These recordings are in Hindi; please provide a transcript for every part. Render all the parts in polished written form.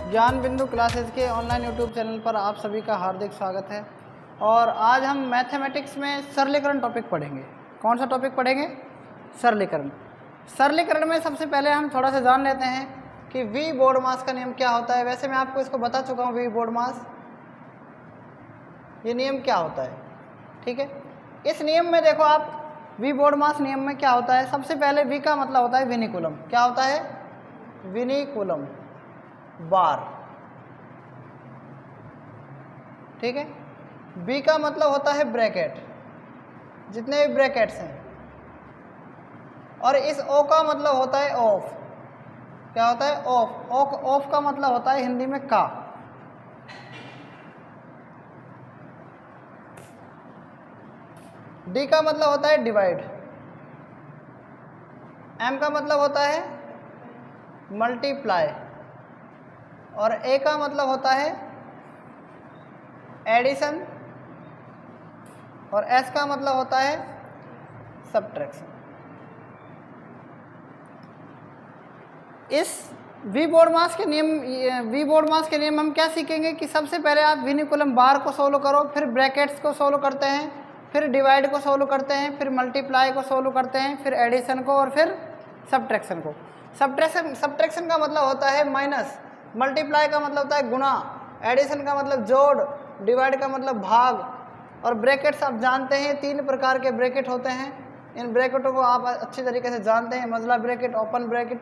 ज्ञान बिंदु क्लासेस के ऑनलाइन यूट्यूब चैनल पर आप सभी का हार्दिक स्वागत है। और आज हम मैथमेटिक्स में सरलीकरण टॉपिक पढ़ेंगे। कौन सा टॉपिक पढ़ेंगे? सरलीकरण। सरलीकरण में सबसे पहले हम थोड़ा सा जान लेते हैं कि वी बोर्ड मास का नियम क्या होता है। वैसे मैं आपको इसको बता चुका हूँ, वी बोर्ड मास ये नियम क्या होता है, ठीक है। इस नियम में देखो आप, वी बोर्ड मास नियम में क्या होता है, सबसे पहले वी का मतलब होता है विनिकुलम। क्या होता है? विनिकुलम बार, ठीक है। बी का मतलब होता है ब्रैकेट, जितने भी ब्रैकेट्स हैं। और इस ओ का मतलब होता है ऑफ। क्या होता है? ऑफ। ऑफ का मतलब होता है हिंदी में का। डी का मतलब होता है डिवाइड। एम का मतलब होता है मल्टीप्लाई। और ए का मतलब होता है एडिशन। और एस का मतलब होता है सब्ट्रैक्शन। इस वी बोर्ड मास के नियम हम क्या सीखेंगे कि सबसे पहले आप विनिकुलम बार को सोल्व करो, फिर ब्रैकेट्स को सोल्व करते हैं, फिर डिवाइड को सोल्व करते हैं, फिर मल्टीप्लाई को सोल्व करते हैं, फिर एडिशन को, और फिर सब्ट्रैक्शन को। सब्ट्रैक्शन का मतलब होता है माइनस, मल्टीप्लाई का मतलब होता है गुणा, एडिशन का मतलब जोड़, डिवाइड का मतलब भाग। और ब्रैकेट्स आप जानते हैं, 3 प्रकार के ब्रैकेट होते हैं। इन ब्रैकेटों को आप अच्छी तरीके से जानते हैं। मजला ब्रैकेट, ओपन ब्रैकेट,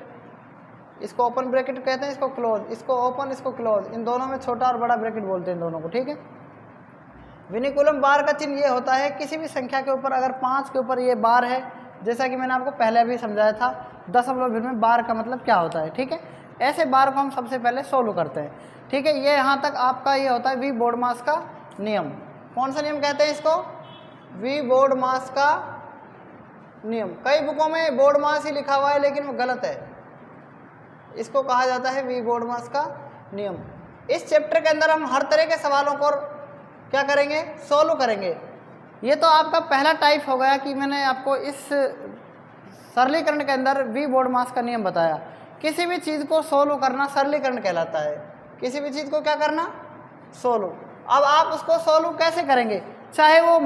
इसको ओपन ब्रैकेट कहते हैं, इसको क्लोज, इसको ओपन, इसको क्लोज। इन दोनों में छोटा और बड़ा ब्रैकेट बोलते हैं, इन दोनों को, ठीक है। विनिकुलम बार का चिन्ह ये होता है, किसी भी संख्या के ऊपर अगर 5 के ऊपर ये बार है, जैसा कि मैंने आपको पहले भी समझाया था, दशमलव भिन्न में बार का मतलब क्या होता है, ठीक है। ऐसे बार को हम सबसे पहले सोल्व करते हैं, ठीक है। ये यहाँ तक आपका ये होता है वी बोर्ड मास का नियम। कौन सा नियम कहते हैं इसको? वी बोर्ड मास का नियम। कई बुकों में बोर्ड मास ही लिखा हुआ है, लेकिन वो गलत है। इसको कहा जाता है वी बोर्ड मास का नियम। इस चैप्टर के अंदर हम हर तरह के सवालों को क्या करेंगे? सोल्व करेंगे। ये तो आपका पहला टाइप हो गया कि मैंने आपको इस सरलीकरण के अंदर वी बोर्ड मास का नियम बताया। किसी भी चीज़ को सोल्व करना सरलीकरण कहलाता है। किसी भी चीज़ को क्या करना? सोल्व। अब आप उसको सोल्व कैसे करेंगे? चाहे वो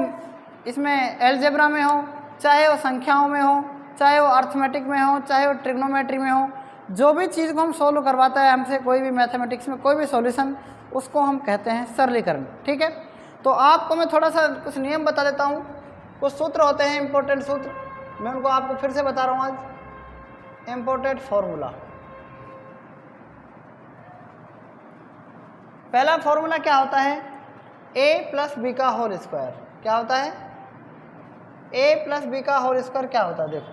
इसमें एलजेब्रा में हो, चाहे वो संख्याओं में हो, चाहे वो अर्थमेटिक में हो, चाहे वो ट्रिग्नोमेट्री में हो, जो भी चीज़ को हम सोल्व करवाता है हमसे कोई भी मैथमेटिक्स में कोई भी सॉल्यूशन, उसको हम कहते हैं सरलीकरण, ठीक है। तो आपको मैं थोड़ा सा कुछ नियम बता देता हूँ। कुछ सूत्र होते हैं, इंपॉर्टेंट सूत्र, मैं उनको आपको फिर से बता रहा हूँ आज। इंपॉर्टेंट फॉर्मूला, पहला फॉर्मूला क्या होता है? a प्लस बी का होल स्क्वायर। क्या होता है? a प्लस बी का होल स्क्वायर क्या होता है? देखो,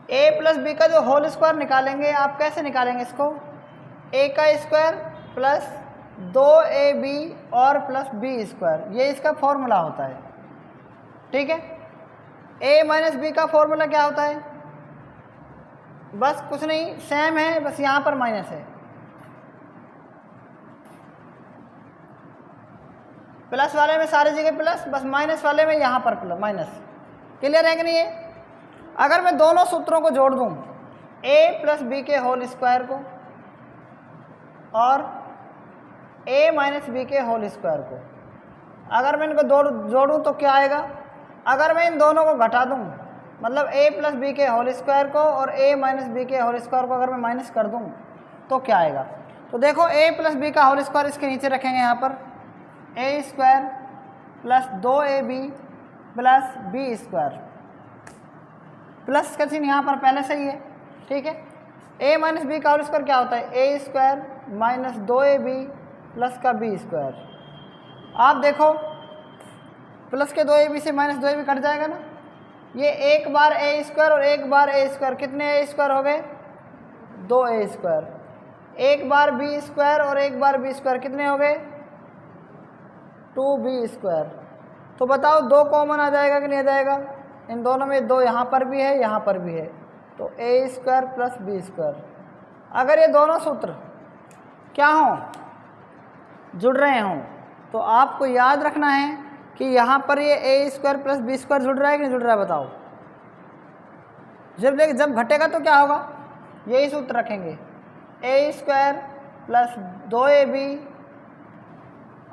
a प्लस बी का जो होल स्क्वायर निकालेंगे, आप कैसे निकालेंगे इसको? a का स्क्वायर प्लस 2ab और प्लस b स्क्वायर, ये इसका फॉर्मूला होता है, ठीक है। a माइनस बी का फॉर्मूला क्या होता है? बस कुछ नहीं, सेम है, बस यहाँ पर माइनस है। प्लस वाले में सारी जगह प्लस, बस माइनस वाले में यहाँ पर प्लस माइनस। क्लियर है कि नहीं है? अगर मैं दोनों सूत्रों को जोड़ दूँ, a प्लस बी के होल स्क्वायर को और a माइनस बी के होल स्क्वायर को, अगर मैं इनको जोड़ूँ तो क्या आएगा? अगर मैं इन दोनों को घटा दूँ, मतलब a प्लस बी के होल स्क्वायर को और a माइनस बी के होल स्क्वायर को अगर मैं माइनस कर दूँ तो क्या आएगा? तो देखो, a प्लस बी का होल स्क्वायर इसके नीचे रखेंगे, यहाँ पर a square plus 2ab plus b square, plus का चिन्ह यहाँ पर पहले से ही है, ठीक है। a माइनस बी का होल स्क्वायर क्या होता है? a square minus 2ab plus का b स्क्वायर। आप देखो, प्लस के 2ab से माइनस 2ab कट जाएगा ना। ये एक बार a स्क्वायर और एक बार a स्क्वायर, कितने a स्क्वायर हो गए? 2a square. एक बार b स्क्वायर और एक बार b स्क्वायर, कितने हो गए? 2b square. तो बताओ, 2 कॉमन आ जाएगा कि नहीं आ जाएगा? इन दोनों में 2 यहाँ पर भी है, यहाँ पर भी है, तो a square plus b square. अगर ये दोनों सूत्र क्या हों? जुड़ रहे हों, तो आपको याद रखना है कि यहाँ पर ये a square plus b square जुड़ रहा है कि नहीं जुड़ रहा है? बताओ। जब घटेगा तो क्या होगा? यही सूत्र रखेंगे, ए स्क्वायर प्लस 2ab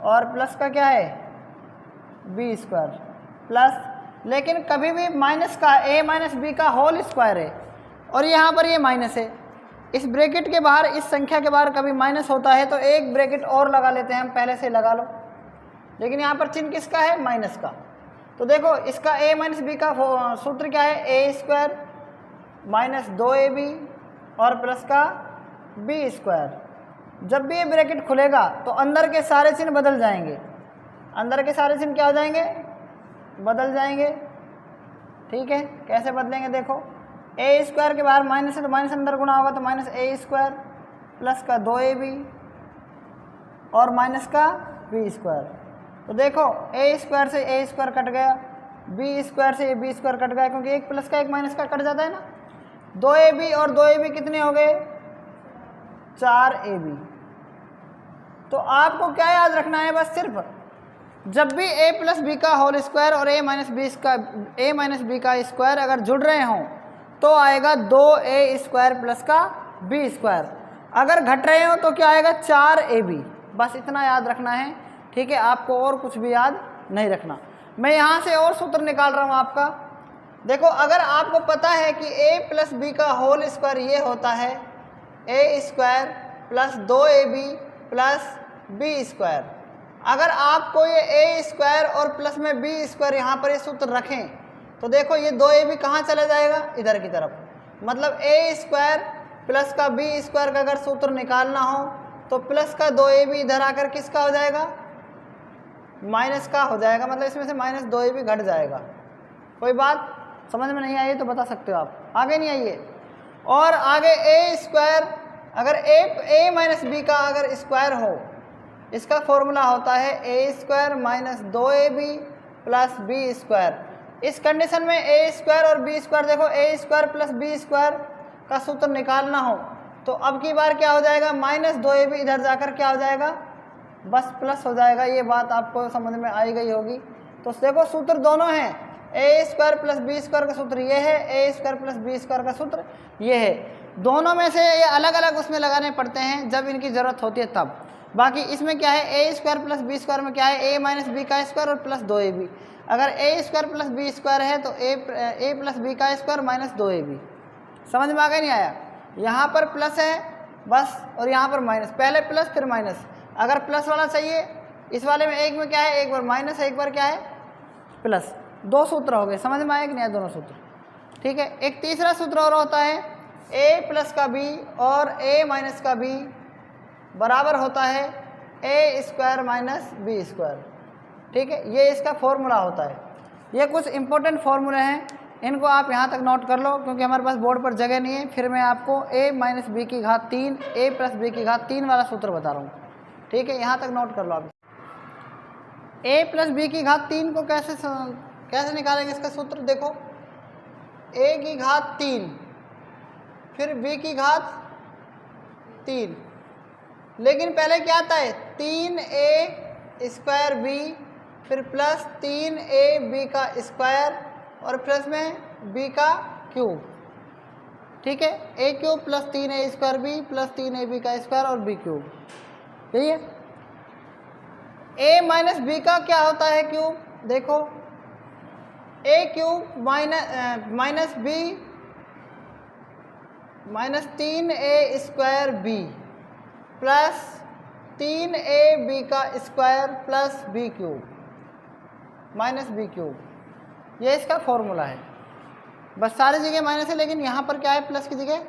और प्लस का क्या है बी स्क्वायर प्लस, लेकिन कभी भी माइनस का a माइनस बी का होल स्क्वायर है और यहाँ पर ये माइनस है। इस ब्रैकेट के बाहर, इस संख्या के बाहर कभी माइनस होता है तो एक ब्रैकेट और लगा लेते हैं हम, पहले से लगा लो, लेकिन यहाँ पर चिन्ह किसका है माइनस का। तो देखो इसका a माइनस बी का सूत्र क्या है, ए स्क्वायर माइनस 2ab और प्लस का बी स्क्वायर। जब भी ये ब्रैकेट खुलेगा तो अंदर के सारे चिन्ह बदल जाएंगे, अंदर के सारे चिन्ह क्या हो जाएंगे, बदल जाएंगे। ठीक है, कैसे बदलेंगे देखो, ए स्क्वायर के बाहर माइनस है तो माइनस अंदर गुणा होगा तो माइनस ए स्क्वायर प्लस का 2ab और माइनस का बी स्क्वायर। तो देखो ए स्क्वायर से ए स्क्वायर कट गया, बी स्क्वायर से बी स्क्वायर कट गया, क्योंकि एक प्लस का एक माइनस का कट जाता है ना। 2ab और 2ab कितने हो गए 4ab। तो आपको क्या याद रखना है, बस सिर्फ जब भी a प्लस बी का होल स्क्वायर और a माइनस बी का स्क्वायर अगर जुड़ रहे हों तो आएगा 2a स्क्वायर प्लस का बी स्क्वायर। अगर घट रहे हो तो क्या आएगा 4ab। बस इतना याद रखना है, ठीक है, आपको और कुछ भी याद नहीं रखना। मैं यहाँ से और सूत्र निकाल रहा हूँ आपका। देखो अगर आपको पता है कि a प्लस बी का होल स्क्वायर ये होता है a square plus 2ab plus b square, अगर आपको ये a स्क्वायर और प्लस में बी स्क्वायर यहाँ पर ये सूत्र रखें तो देखो ये 2ab कहाँ चला जाएगा, इधर की तरफ। मतलब a स्क्वायर प्लस का बी स्क्वायर का अगर सूत्र निकालना हो तो प्लस का 2ab इधर आकर किसका हो जाएगा, माइनस का हो जाएगा। मतलब इसमें से माइनस 2ab घट जाएगा। कोई बात समझ में नहीं आई तो बता सकते हो आप, आगे नहीं आइए। और आगे a स्क्वायर, अगर a माइनस बी का अगर स्क्वायर हो, इसका फॉर्मूला होता है a square minus 2ab plus b square. इस कंडीशन में a स्क्वायर और बी स्क्वायर, देखो a square plus b square का सूत्र निकालना हो तो अब की बार क्या हो जाएगा, माइनस 2ab इधर जाकर क्या हो जाएगा, बस प्लस हो जाएगा। ये बात आपको समझ में आई गई होगी। तो देखो सूत्र दोनों हैं, a square plus b square का सूत्र ये है, a square plus b square का सूत्र ये है। दोनों में से ये अलग अलग उसमें लगाने पड़ते हैं जब इनकी ज़रूरत होती है तब। बाकी इसमें क्या है, a square plus b square में क्या है, a माइनस बी का स्क्वायर और प्लस 2ab। अगर a square plus b square है तो a प्लस बी का स्क्वायर माइनस 2ab। समझ में आ गया नहीं आया, यहाँ पर प्लस है बस और यहाँ पर माइनस, पहले प्लस फिर माइनस। अगर प्लस वाला चाहिए इस वाले में, एक में क्या है, एक बार माइनस है एक बार क्या है प्लस। दो सूत्र हो गए, समझ में आया कि नहीं आया दोनों सूत्र। ठीक है, एक तीसरा सूत्र और होता है a प्लस का b और a माइनस का b बराबर होता है a square minus b square. ठीक है, ये इसका फॉर्मूला होता है। ये कुछ इंपॉर्टेंट फार्मूले हैं, इनको आप यहाँ तक नोट कर लो क्योंकि हमारे पास बोर्ड पर जगह नहीं है। फिर मैं आपको a माइनस बी की घात 3 a प्लस बी की घात 3 वाला सूत्र बता रहा हूँ। ठीक है, यहाँ तक नोट कर लो आप। a प्लस बी की घात 3 को कैसे निकालेंगे इसका सूत्र, देखो a की घात 3 फिर b की घात 3, लेकिन पहले क्या आता है 3a स्क्वायर b फिर प्लस 3ab का स्क्वायर और प्लस में b का क्यूब। ठीक है, a cube plus 3a square b plus 3ab का स्क्वायर और b क्यूब। यही है। a माइनस बी का क्या होता है क्यूब, देखो a cube minus b minus 3a square b plus 3ab का square plus b cube minus b cube. ये इसका फॉर्मूला है। बस सारी जगह माइनस है, लेकिन यहाँ पर क्या है, प्लस की जगह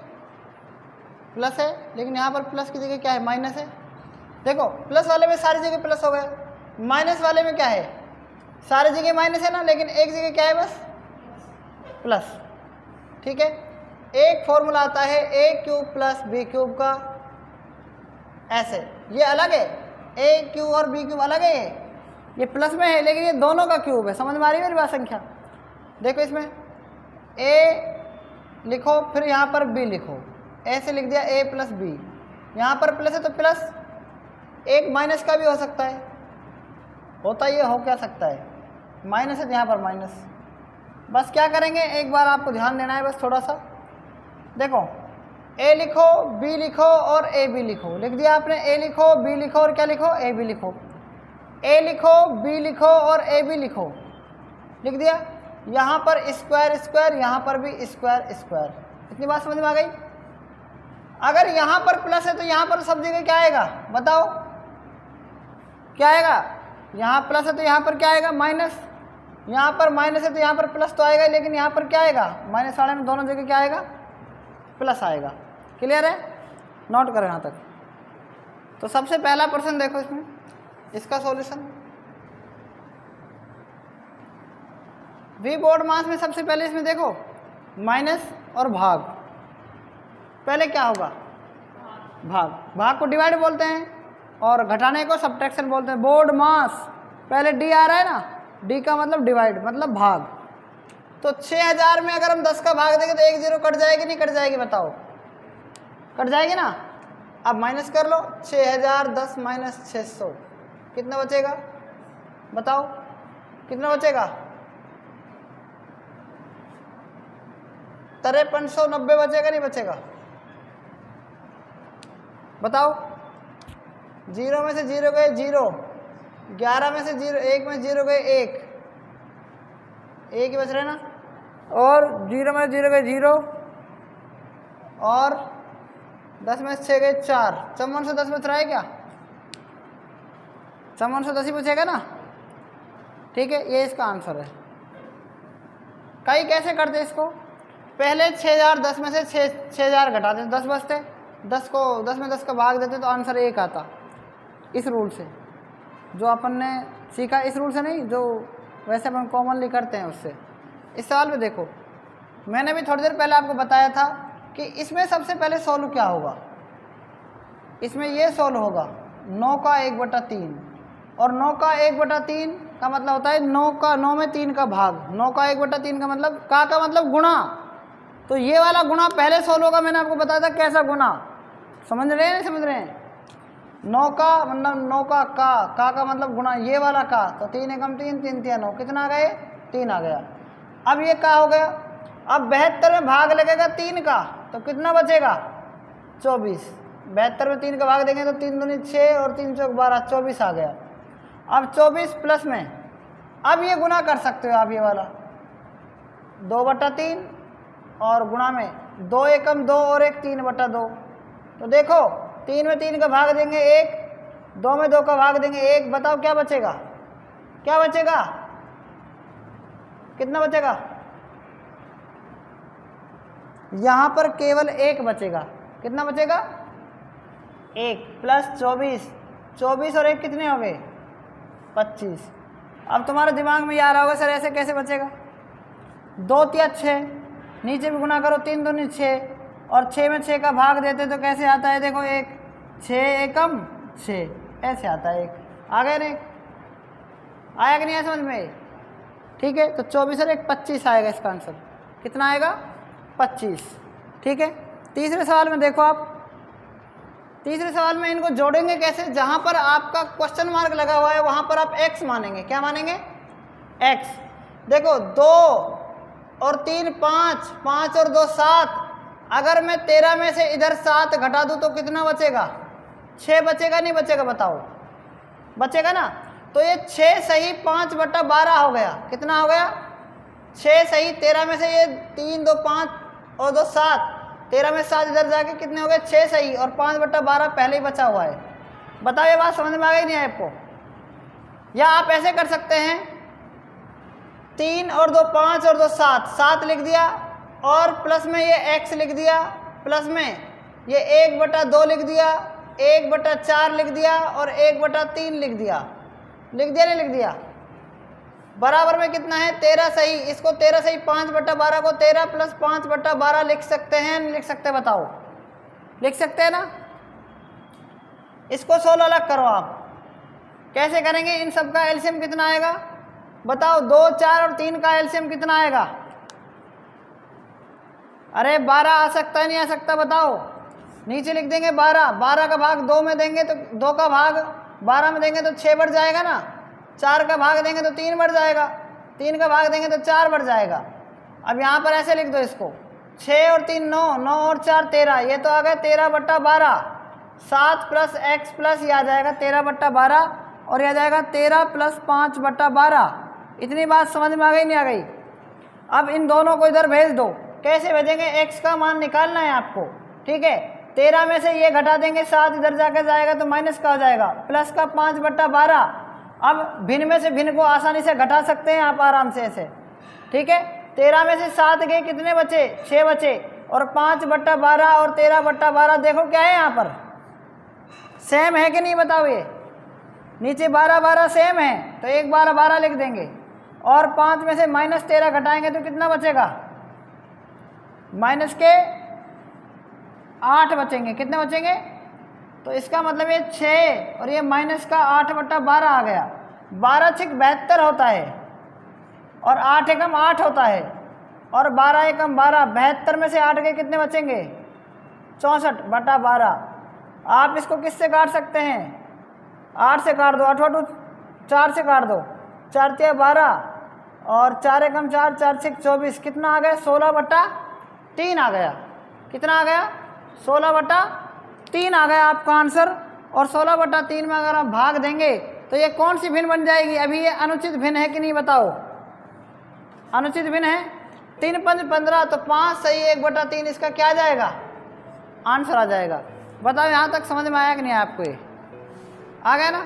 प्लस है, लेकिन यहाँ पर प्लस की जगह क्या है, माइनस है। देखो प्लस वाले में सारी जगह प्लस हो गए, माइनस वाले में क्या है, सारी जगह माइनस है ना, लेकिन एक जगह क्या है बस प्लस। ठीक है, एक फॉर्मूला आता है a cube plus b cube का, ऐसे ये अलग है, a क्यूब और b क्यूब अलग है, ये प्लस में है लेकिन ये दोनों का क्यूब है। समझ में आ रही है मेरी बात संख्या। देखो इसमें a लिखो फिर यहाँ पर b लिखो, ऐसे लिख दिया a प्लस b, यहाँ पर प्लस है तो प्लस, एक माइनस का भी हो सकता है, होता ये हो क्या सकता है, माइनस है तो यहाँ पर माइनस। बस क्या करेंगे, एक बार आपको ध्यान देना है बस थोड़ा सा। देखो ए लिखो, बी लिखो और ए बी लिखो। लिख दिया आपने, ए लिखो, बी लिखो और क्या लिखो, ए बी लिखो। ए लिखो, बी लिखो और ए बी लिखो, लिख दिया। यहाँ पर स्क्वायर स्क्वायर, यहाँ पर भी स्क्वायर स्क्वायर। इतनी बात समझ में आ गई। अगर यहाँ पर प्लस है तो यहाँ पर सब जगह क्या आएगा बताओ, क्या आएगा? यहाँ प्लस है तो यहाँ पर क्या आएगा, माइनस। यहाँ पर माइनस है तो यहाँ पर प्लस तो आएगा, लेकिन यहाँ पर क्या आएगा, माइनस वाले में दोनों जगह क्या आएगा, प्लस आएगा। क्लियर है? नोट करें यहाँ तक। तो सबसे पहला प्रश्न देखो इसमें, इसका सॉल्यूशन। वी बोर्ड मास में सबसे पहले इसमें देखो माइनस और भाग। पहले क्या होगा, भाग। भाग को डिवाइड बोलते हैं और घटाने को सब्ट्रैक्शन बोलते हैं। बोर्ड मास पहले डी आ रहा है ना, डी का मतलब डिवाइड मतलब भाग। तो 6000 में अगर हम 10 का भाग देंगे तो एक जीरो कट जाएगी नहीं कट जाएगी बताओ, कट जाएगी ना। अब माइनस कर लो, 6000 10 माइनस 600 कितना बचेगा बताओ, कितना बचेगा? 5390 बचेगा नहीं बचेगा बताओ। जीरो में से जीरो गए जीरो, 11 में से जीरो, एक में जीरो गए एक, एक ही बच रहे ना। और जीरो में जीरो गए जीरो, और 10 में से 6 गए 4, 5410 बच रहा है क्या? 5410 ही बचेगा ना। ठीक है, ये इसका आंसर है। कई कैसे करते इसको, पहले 6000 10 में से 6000 घटाते 10 बचते, 10 में 10 का भाग देते तो आंसर 1 आता। इस रूल से, जो अपन ने सीखा, इस रूल से नहीं, जो वैसे अपन कॉमनली करते हैं उससे। इस सवाल में देखो, मैंने भी थोड़ी देर पहले आपको बताया था कि इसमें सबसे पहले सोल्व क्या होगा। इसमें ये सोल्व होगा 9 का 1/3, और 9 का 1/3 का मतलब होता है 9 में 3 का भाग। 9 का 1/3 का मतलब का मतलब गुणा। तो ये वाला गुणा पहले सोल्व होगा। मैंने आपको बताया था कैसा गुणा, समझ रहे हैं नहीं समझ रहे हैं? 9 का मतलब 9 का मतलब गुणा, ये वाला का, तो 3 एकम 3, 3 तिया 9, कितना आ गए 3 आ गया। अब ये का हो गया, अब 72 में भाग लगेगा 3 का, तो कितना बचेगा 24। 72 में 3 का भाग देंगे तो 3 दूनी 6 और 3 चौक 12, 24 आ गया। अब 24 प्लस में, अब ये गुना कर सकते हो आप, ये वाला 2/3 और गुणा में 2 एकम 2 और 1 3/2। तो देखो 3 में 3 का भाग देंगे 1, 2 में 2 का भाग देंगे 1, बताओ क्या बचेगा, क्या बचेगा, कितना बचेगा? यहाँ पर केवल 1 बचेगा। कितना बचेगा? 1 प्लस 24, 24 और 1 कितने हो गए 25। अब तुम्हारे दिमाग में ये आ रहा होगा सर ऐसे कैसे बचेगा, 2 तिया 6, नीचे भी गुना करो, 3 दूनी 6 और 6 में 6 का भाग देते तो कैसे आता है, देखो 1, 6 एकम 6, ऐसे आता है 1। आ गए नहीं, आया कि नहीं आया समझ में? ठीक है, तो 24 और 1 25 आएगा इसका आंसर। कितना आएगा 25। ठीक है, तीसरे सवाल में देखो आप, तीसरे सवाल में इनको जोड़ेंगे कैसे, जहां पर आपका क्वेश्चन मार्क लगा हुआ है वहां पर आप x मानेंगे। क्या मानेंगे? x। देखो 2 और 3 5, 5 और 2 7, अगर मैं 13 में से इधर 7 घटा दूं तो कितना बचेगा 6 बचेगा नहीं बचेगा बताओ, बचेगा ना। तो ये 6 सही 5/12 हो गया। कितना हो गया 6 सही, 13 में से ये 3 2 5 और 2 7, 13 में 7 इधर जाके कितने हो गए 6 सही, और 5/12 पहले ही बचा हुआ है। बताओ ये बात समझ में आ गई नहीं आपको? या आप ऐसे कर सकते हैं, 3 और 2 5 और 2 7, 7 लिख दिया और प्लस में ये x लिख दिया, प्लस में ये 1/2 लिख दिया, 1/4 लिख दिया और 1/3 लिख दिया। लिख दिया नहीं लिख दिया? बराबर में कितना है 13 सही। इसको 13 सही 5/12 को 13 प्लस 5/12 लिख सकते हैं नहीं लिख सकते बताओ? लिख सकते हैं ना। इसको 16 अलग करो आप। कैसे करेंगे? इन सब का एलसीएम कितना आएगा बताओ? 2 4 और 3 का एलसीएम कितना आएगा? अरे 12 आ सकता है नहीं आ सकता बताओ? नीचे लिख देंगे 12, 12 का भाग 2 में देंगे तो 2 का भाग 12 में देंगे तो 6 बढ़ जाएगा ना, 4 का भाग देंगे तो 3 बढ़ जाएगा, 3 का भाग देंगे तो 4 बढ़ जाएगा। अब यहाँ पर ऐसे लिख दो इसको, 6 और 3 9, 9 और 4 13, ये तो आ गया 13/12। 7 प्लस एक्स प्लस ये आ जाएगा 13/12 और ये आ जाएगा 13 प्लस 5/12। इतनी बात समझ में आ गई नहीं आ गई? अब इन दोनों को इधर भेज दो। कैसे भेजेंगे? एक्स का मान निकालना है आपको, ठीक है। 13 में से ये घटा देंगे, 7 इधर जाकर जाएगा तो माइनस का हो जाएगा, प्लस का 5/12। अब भिन्न में से भिन्न को आसानी से घटा सकते हैं आप आराम से ऐसे, ठीक है। 13 में से 7 गए, कितने बचे? 6 बचे। और 5/12 और 13/12 देखो क्या है यहाँ पर, सेम है कि नहीं बताओ? ये नीचे 12 सेम है तो एक 12 लिख देंगे। और 5 में से -13 घटाएंगे तो कितना बचेगा? माइनस के 8 बचेंगे। कितने बचेंगे? तो इसका मतलब ये 6 और ये माइनस का 8/12 आ गया। 12 6 72 होता है और 8 एकम 8 होता है और 12 एकम 12। 72 में से 8 के कितने बचेंगे? 64/12। आप इसको किससे काट सकते हैं? 8 से काट दो, 8 8 4 से काट दो, 4 3 12 और 4 एकम 4, 4 6 24। कितना आ गया? 16/3 आ गया। कितना आ गया? 16/3 आ गया आपका आंसर। और 16/3 में अगर आप भाग देंगे तो ये कौन सी भिन्न बन जाएगी? अभी ये अनुचित भिन्न है कि नहीं बताओ? अनुचित भिन्न है। 3 5 15 तो 5 सही 1/3 इसका क्या आ जाएगा? आंसर आ जाएगा। बताओ यहाँ तक समझ में आया कि नहीं आपको? ये आ गया ना?